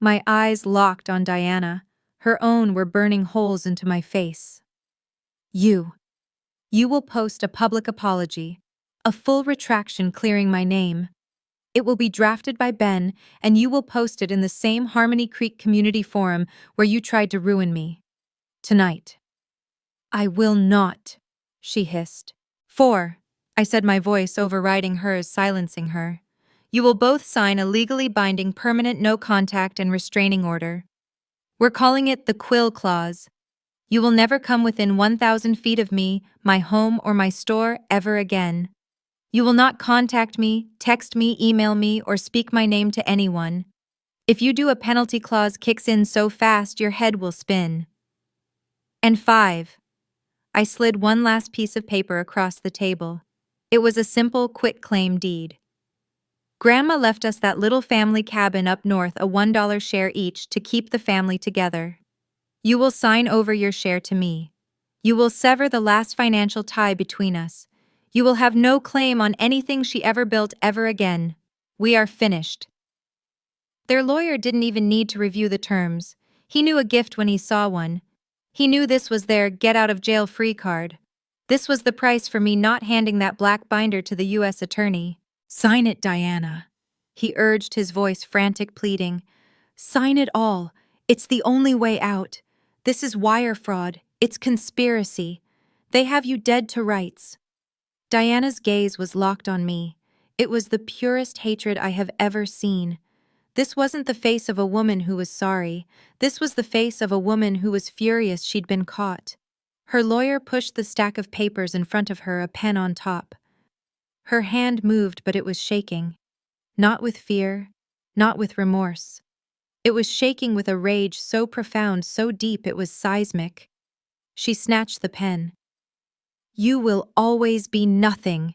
My eyes locked on Diana. Her own were burning holes into my face. You will post a public apology, a full retraction clearing my name. It will be drafted by Ben, and you will post it in the same Harmony Creek community forum where you tried to ruin me. Tonight. I will not, she hissed. 4, I said, my voice overriding hers, silencing her. You will both sign a legally binding permanent no-contact and restraining order. We're calling it the Quill Clause. You will never come within 1,000 feet of me, my home, or my store ever again. You will not contact me, text me, email me, or speak my name to anyone. If you do, a penalty clause kicks in so fast your head will spin. And 5. I slid one last piece of paper across the table. It was a simple quitclaim deed. Grandma left us that little family cabin up north, a $1 share each to keep the family together. You will sign over your share to me. You will sever the last financial tie between us. You will have no claim on anything she ever built ever again. We are finished. Their lawyer didn't even need to review the terms. He knew a gift when he saw one. He knew this was their get-out-of-jail-free card. This was the price for me not handing that black binder to the U.S. attorney. Sign it, Diana. He urged, his voice frantic, pleading. Sign it all. It's the only way out. This is wire fraud. It's conspiracy. They have you dead to rights. Diana's gaze was locked on me. It was the purest hatred I have ever seen. This wasn't the face of a woman who was sorry. This was the face of a woman who was furious she'd been caught. Her lawyer pushed the stack of papers in front of her, a pen on top. Her hand moved, but it was shaking. Not with fear, not with remorse. It was shaking with a rage so profound, so deep it was seismic. She snatched the pen. You will always be nothing,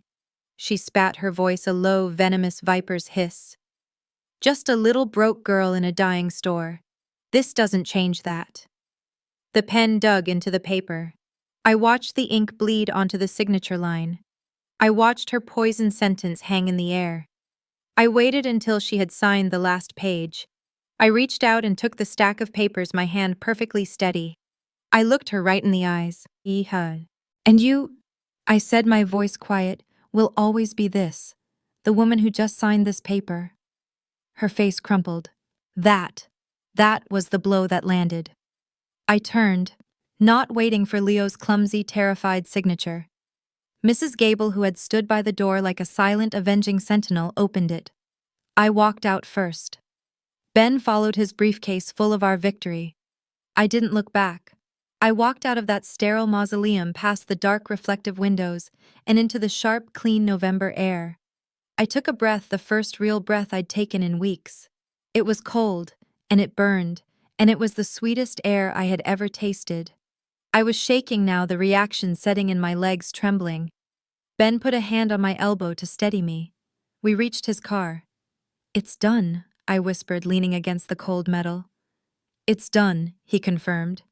she spat, her voice a low, venomous viper's hiss. Just a little broke girl in a dying store. This doesn't change that. The pen dug into the paper. I watched the ink bleed onto the signature line. I watched her poisoned sentence hang in the air. I waited until she had signed the last page. I reached out and took the stack of papers, my hand perfectly steady. I looked her right in the eyes. And you, I said, my voice quiet, will always be this, the woman who just signed this paper. Her face crumpled. That was the blow that landed. I turned, not waiting for Leo's clumsy, terrified signature. Mrs. Gable, who had stood by the door like a silent, avenging sentinel, opened it. I walked out first. Ben followed, his briefcase full of our victory. I didn't look back. I walked out of that sterile mausoleum, past the dark, reflective windows, and into the sharp, clean November air. I took a breath, the first real breath I'd taken in weeks. It was cold, and it burned, and it was the sweetest air I had ever tasted. I was shaking now, the reaction setting in, my legs trembling. Ben put a hand on my elbow to steady me. We reached his car. It's done, I whispered, leaning against the cold metal. It's done, he confirmed.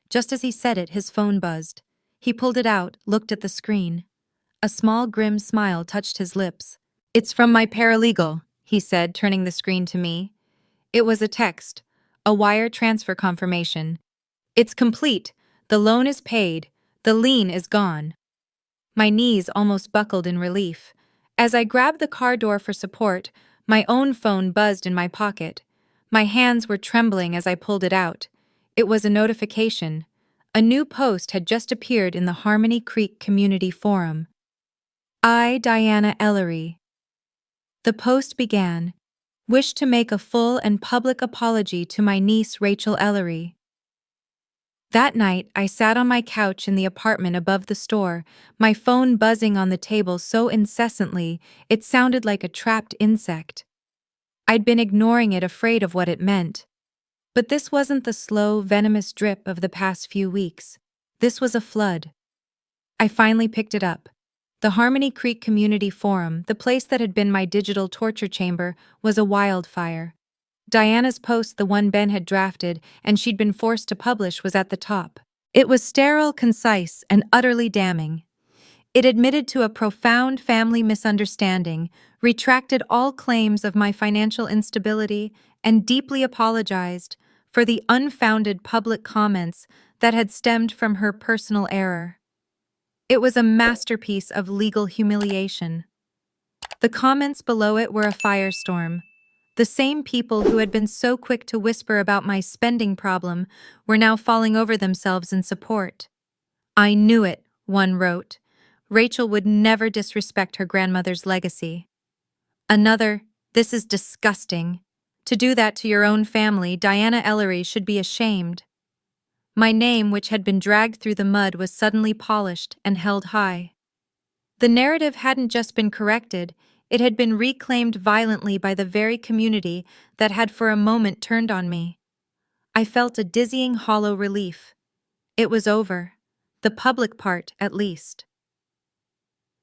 Just as he said it, his phone buzzed. He pulled it out, looked at the screen. A small, grim smile touched his lips. It's from my paralegal, he said, turning the screen to me. It was a text, a wire transfer confirmation. It's complete. The loan is paid. The lien is gone. My knees almost buckled in relief. As I grabbed the car door for support, my own phone buzzed in my pocket. My hands were trembling as I pulled it out. It was a notification. A new post had just appeared in the Harmony Creek Community Forum. I, Diana Ellery. The post began, "Wish to make a full and public apology to my niece Rachel Ellery." That night, I sat on my couch in the apartment above the store, my phone buzzing on the table so incessantly it sounded like a trapped insect. I'd been ignoring it, afraid of what it meant. But this wasn't the slow, venomous drip of the past few weeks. This was a flood. I finally picked it up. The Harmony Creek Community Forum, the place that had been my digital torture chamber, was a wildfire. Diana's post, the one Ben had drafted and she'd been forced to publish, was at the top. It was sterile, concise, and utterly damning. It admitted to a profound family misunderstanding, retracted all claims of my financial instability, and deeply apologized for the unfounded public comments that had stemmed from her personal error. It was a masterpiece of legal humiliation. The comments below it were a firestorm. The same people who had been so quick to whisper about my spending problem were now falling over themselves in support. "I knew it," one wrote. "Rachel would never disrespect her grandmother's legacy." Another, "This is disgusting. To do that to your own family, Diana Ellery should be ashamed." My name, which had been dragged through the mud, was suddenly polished and held high. The narrative hadn't just been corrected, it had been reclaimed violently by the very community that had for a moment turned on me. I felt a dizzying, hollow relief. It was over. The public part, at least.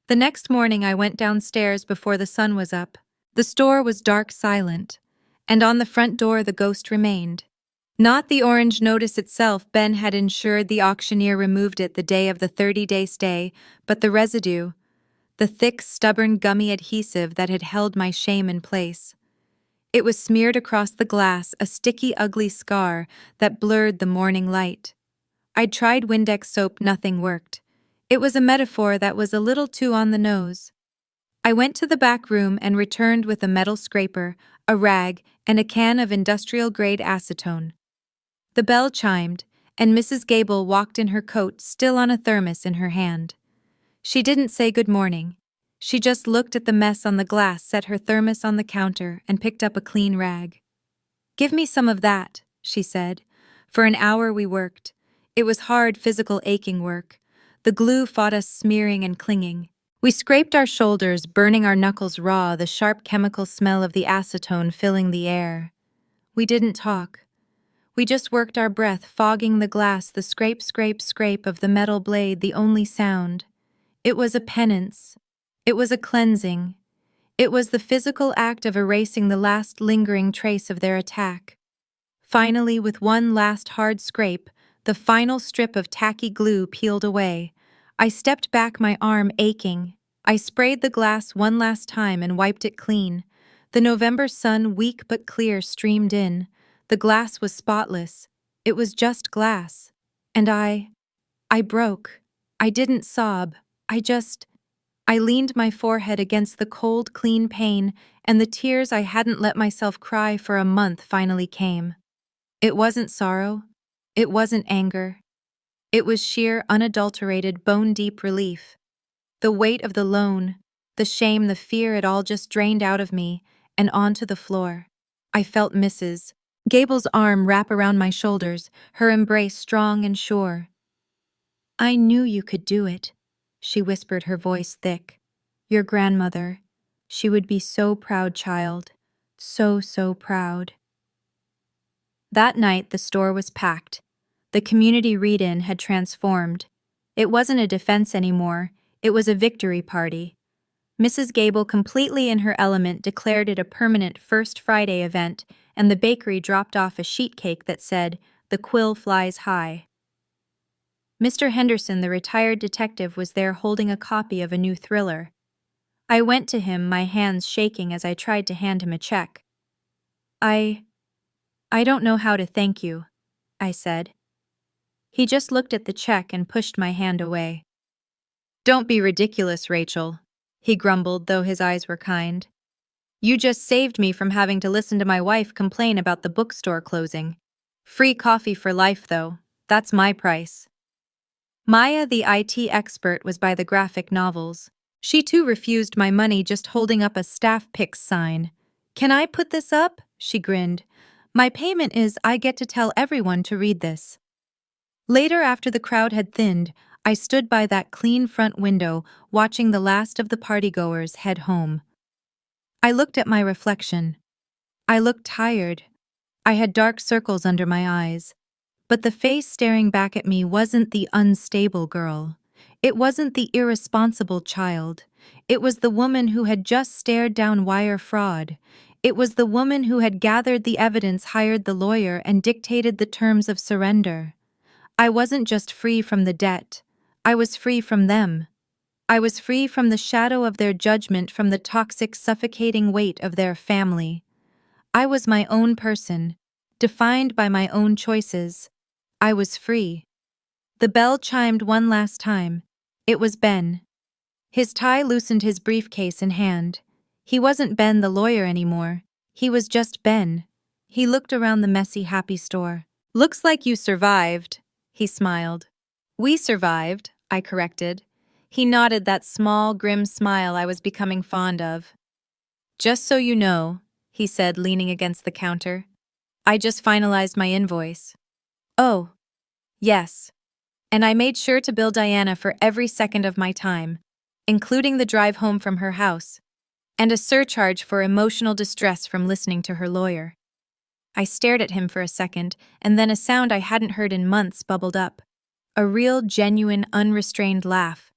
The next morning I went downstairs before the sun was up. The store was dark, silent, and on the front door the ghost remained. Not the orange notice itself, Ben had ensured the auctioneer removed it the day of the 30-day stay, but the residue, the thick, stubborn, gummy adhesive that had held my shame in place. It was smeared across the glass, a sticky, ugly scar that blurred the morning light. I'd tried Windex soap, nothing worked. It was a metaphor that was a little too on the nose. I went to the back room and returned with a metal scraper, a rag, and a can of industrial-grade acetone. The bell chimed, and Mrs. Gable walked in her coat, still on a thermos in her hand. She didn't say good morning. She just looked at the mess on the glass, set her thermos on the counter, and picked up a clean rag. "Give me some of that," she said. For an hour we worked. It was hard, physical, aching work. The glue fought us, smearing and clinging. We scraped our shoulders, burning our knuckles raw, the sharp chemical smell of the acetone filling the air. We didn't talk. We just worked, our breath fogging the glass, the scrape, scrape, scrape of the metal blade, the only sound. It was a penance. It was a cleansing. It was the physical act of erasing the last lingering trace of their attack. Finally, with one last hard scrape, the final strip of tacky glue peeled away. I stepped back, my arm aching. I sprayed the glass one last time and wiped it clean. The November sun, weak but clear, streamed in. The glass was spotless. It was just glass. And I broke. I didn't sob. I leaned my forehead against the cold, clean pane, and the tears I hadn't let myself cry for a month finally came. It wasn't sorrow. It wasn't anger. It was sheer, unadulterated, bone-deep relief. The weight of the loan, the shame, the fear, it all just drained out of me and onto the floor. I felt Mrs. Gable's arm wrap around my shoulders, her embrace strong and sure. "I knew you could do it," she whispered, her voice thick. "Your grandmother. She would be so proud, child. So, so proud." That night, the store was packed. The community read-in had transformed. It wasn't a defense anymore, it was a victory party. Mrs. Gable, completely in her element, declared it a permanent First Friday event, and the bakery dropped off a sheet cake that said, "The quill flies high." Mr. Henderson, the retired detective, was there holding a copy of a new thriller. I went to him, my hands shaking as I tried to hand him a check. I don't know how to thank you," I said. He just looked at the check and pushed my hand away. "Don't be ridiculous, Rachel," he grumbled, though his eyes were kind. "You just saved me from having to listen to my wife complain about the bookstore closing. Free coffee for life, though. That's my price." Maya, the IT expert, was by the graphic novels. She too refused my money, just holding up a staff picks sign. "Can I put this up?" she grinned. "My payment is I get to tell everyone to read this." Later, after the crowd had thinned, I stood by that clean front window, watching the last of the partygoers head home. I looked at my reflection. I looked tired. I had dark circles under my eyes. But the face staring back at me wasn't the unstable girl. It wasn't the irresponsible child. It was the woman who had just stared down wire fraud. It was the woman who had gathered the evidence, hired the lawyer, and dictated the terms of surrender. I wasn't just free from the debt. I was free from them. I was free from the shadow of their judgment, from the toxic, suffocating weight of their family. I was my own person, defined by my own choices. I was free. The bell chimed one last time. It was Ben. His tie loosened, his briefcase in hand. He wasn't Ben the lawyer anymore. He was just Ben. He looked around the messy, happy store. "Looks like you survived," he smiled. "We survived," I corrected. He nodded, that small, grim smile I was becoming fond of. "Just so you know," he said, leaning against the counter, "I just finalized my invoice." "Oh, yes." And I made sure to bill Diana for every second of my time, including the drive home from her house, and a surcharge for emotional distress from listening to her lawyer. I stared at him for a second, and then a sound I hadn't heard in months bubbled up. A real, genuine, unrestrained laugh.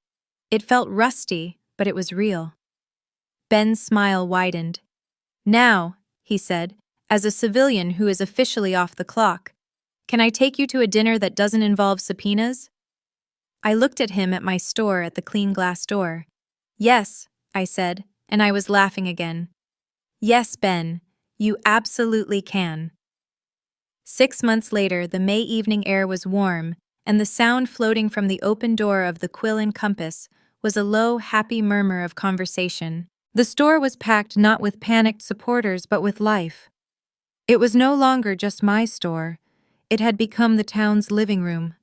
It felt rusty, but it was real. Ben's smile widened. "Now," he said, "as a civilian who is officially off the clock, can I take you to a dinner that doesn't involve subpoenas?" I looked at him, at my store, at the clean glass door. "Yes," I said, and I was laughing again. "Yes, Ben, you absolutely can." 6 months later, the May evening air was warm, and the sound floating from the open door of the Quill and Compass was a low, happy murmur of conversation. The store was packed not with panicked supporters but with life. It was no longer just my store. It had become the town's living room.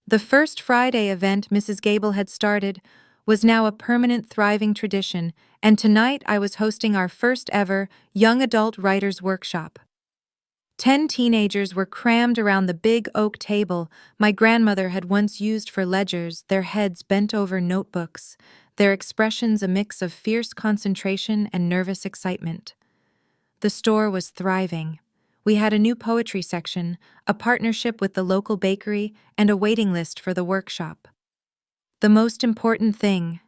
The first Friday event Mrs. Gable had started was now a permanent, thriving tradition, and tonight I was hosting our first ever young adult writers' workshop. 10 teenagers were crammed around the big oak table my grandmother had once used for ledgers, their heads bent over notebooks, their expressions a mix of fierce concentration and nervous excitement. The store was thriving. We had a new poetry section, a partnership with the local bakery, and a waiting list for the workshop. "The most important thing,"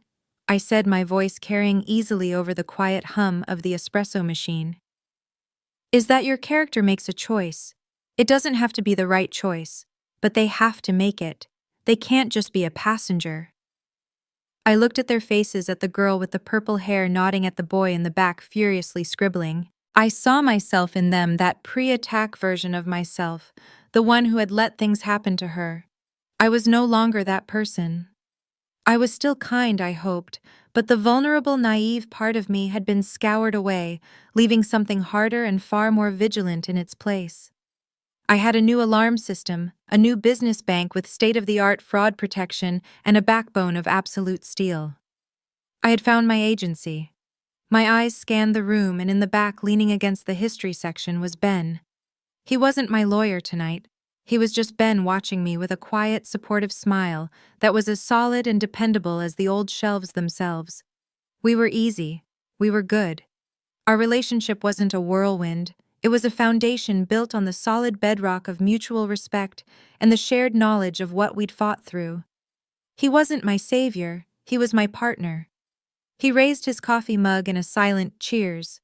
I said, my voice carrying easily over the quiet hum of the espresso machine, "is that your character makes a choice. It doesn't have to be the right choice, but they have to make it. They can't just be a passenger." I looked at their faces, at the girl with the purple hair nodding at the boy in the back furiously scribbling. I saw myself in them, that pre-attack version of myself, the one who had let things happen to her. I was no longer that person. I was still kind, I hoped, but the vulnerable, naive part of me had been scoured away, leaving something harder and far more vigilant in its place. I had a new alarm system, a new business bank with state-of-the-art fraud protection and a backbone of absolute steel. I had found my agency. My eyes scanned the room, and in the back, leaning against the history section, was Ben. He wasn't my lawyer tonight. He was just Ben, watching me with a quiet, supportive smile that was as solid and dependable as the old shelves themselves. We were easy. We were good. Our relationship wasn't a whirlwind. It was a foundation built on the solid bedrock of mutual respect and the shared knowledge of what we'd fought through. He wasn't my savior. He was my partner. He raised his coffee mug in a silent cheers.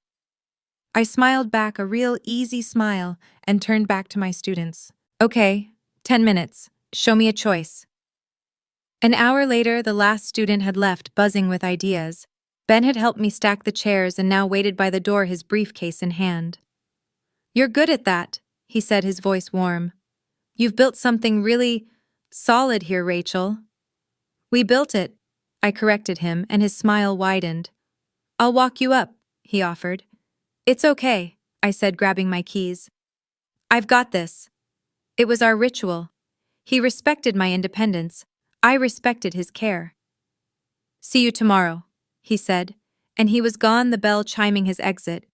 I smiled back, a real easy smile, and turned back to my students. "Okay, 10 minutes. Show me a choice." An hour later, the last student had left, buzzing with ideas. Ben had helped me stack the chairs and now waited by the door, his briefcase in hand. "You're good at that," he said, his voice warm. "You've built something really solid here, Rachel." "We built it," I corrected him, and his smile widened. "I'll walk you up," he offered. "It's okay," I said, grabbing my keys. "I've got this." It was our ritual. He respected my independence. I respected his care. "See you tomorrow," he said, and he was gone, the bell chiming his exit.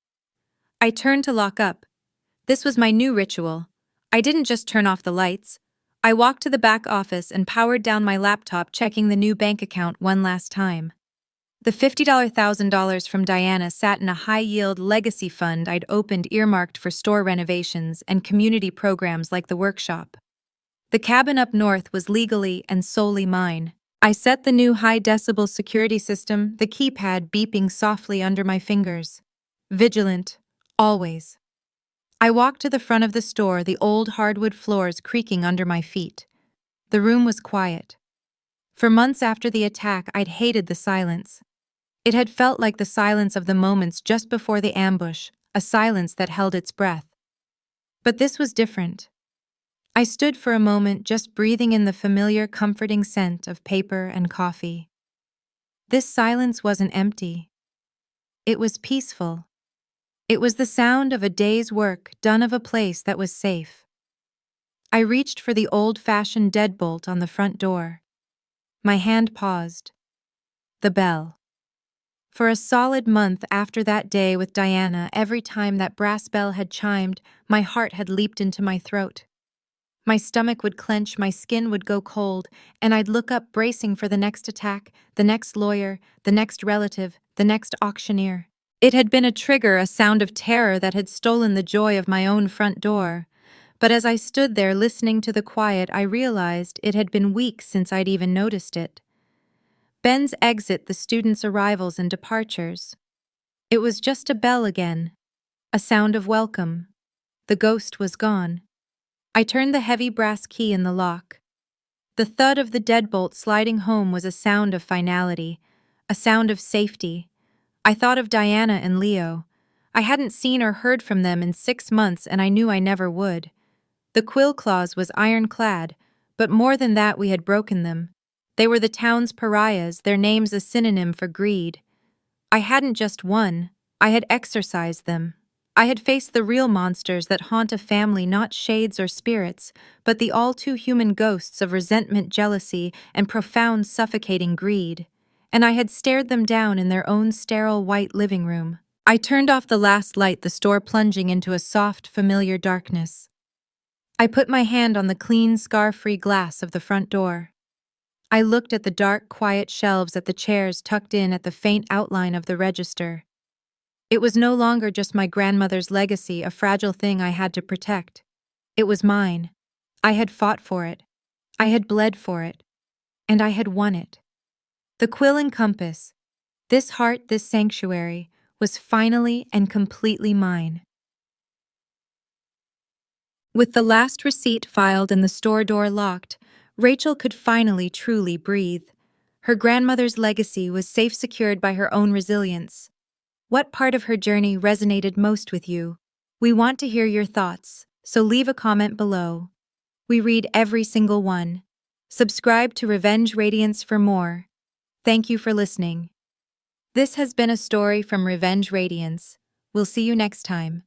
I turned to lock up. This was my new ritual. I didn't just turn off the lights. I walked to the back office and powered down my laptop, checking the new bank account one last time. The $50,000 from Diana sat in a high-yield legacy fund I'd opened earmarked for store renovations and community programs like the workshop. The cabin up north was legally and solely mine. I set the new high-decibel security system, the keypad beeping softly under my fingers. Vigilant, always. I walked to the front of the store, the old hardwood floors creaking under my feet. The room was quiet. For months after the attack, I'd hated the silence. It had felt like the silence of the moments just before the ambush, a silence that held its breath. But this was different. I stood for a moment, just breathing in the familiar, comforting scent of paper and coffee. This silence wasn't empty. It was peaceful. It was the sound of a day's work done of a place that was safe. I reached for the old-fashioned deadbolt on the front door. My hand paused. The bell. For a solid month after that day with Diana, every time that brass bell had chimed, my heart had leaped into my throat. My stomach would clench, my skin would go cold, and I'd look up bracing for the next attack, the next lawyer, the next relative, the next auctioneer. It had been a trigger, a sound of terror that had stolen the joy of my own front door. But as I stood there listening to the quiet, I realized it had been weeks since I'd even noticed it. Ben's exit, the students' arrivals and departures. It was just a bell again, a sound of welcome. The ghost was gone. I turned the heavy brass key in the lock. The thud of the deadbolt sliding home was a sound of finality, a sound of safety. I thought of Diana and Leo. I hadn't seen or heard from them in 6 months, and I knew I never would. The quill clause was ironclad, but more than that, we had broken them. They were the town's pariahs, their names a synonym for greed. I hadn't just won, I had exorcised them. I had faced the real monsters that haunt a family, not shades or spirits, but the all-too-human ghosts of resentment, jealousy, and profound suffocating greed. And I had stared them down in their own sterile white living room. I turned off the last light, the store plunging into a soft, familiar darkness. I put my hand on the clean, scar-free glass of the front door. I looked at the dark, quiet shelves, at the chairs tucked in at the faint outline of the register. It was no longer just my grandmother's legacy, a fragile thing I had to protect. It was mine. I had fought for it. I had bled for it. And I had won it. The quill and compass, this heart, this sanctuary, was finally and completely mine. With the last receipt filed and the store door locked, Rachel could finally truly breathe. Her grandmother's legacy was safe secured by her own resilience. What part of her journey resonated most with you? We want to hear your thoughts, so leave a comment below. We read every single one. Subscribe to Revenge Radiance for more. Thank you for listening. This has been a story from Revenge Radiance. We'll see you next time.